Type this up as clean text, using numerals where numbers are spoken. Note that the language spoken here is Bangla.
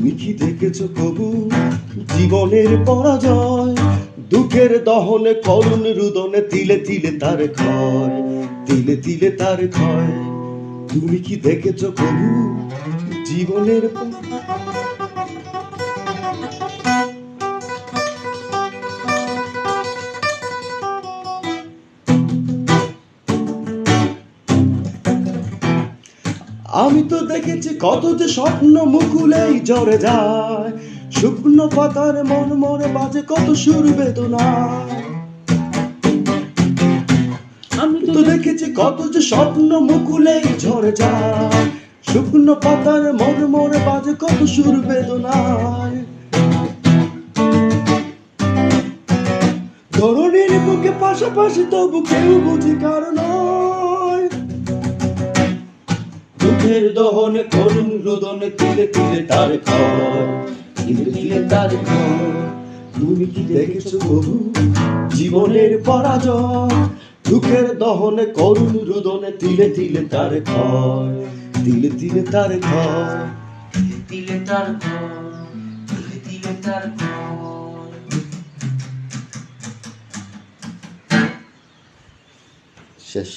তুমি কি দেখেছ কবু জীবনের পরাজয়? দুঃখের দহনে করুণ রুদনে তিলে তিলে তার ক্ষয়, তিলে তিলে তার ক্ষয়। তুমি কি দেখেছ কবু জীবনের আমি তো দেখেছি কত যে স্বপ্ন মুকুলেই ঝরে যায়, শুকনো পাতার মন মনে বাজে কত সুর বেদনা। আমি তো দেখেছি কত যে স্বপ্ন মুকুলেই ঝরে যায়, শুকনো পাতার মন মনে বাজে কত সুর বেদনায়। ধরণীর বুকে পাশাপাশি তবু কেউ বুঝি কারণ দুঃখের দহনে করুণ রোদনে তিলে তিলে তার ক্ষয়, তিলে তিলে তার ক্ষয়। তুমি কি দেখেছো কবু জীবনের পরাজয়? দুঃখের দহনে করুণ রোদনে তিলে তিলে তার ক্ষয়, তিলে তিলে তার ক্ষয়, তিলে তার ক্ষয়, তিলে তিলে তার ক্ষয়। শেষ।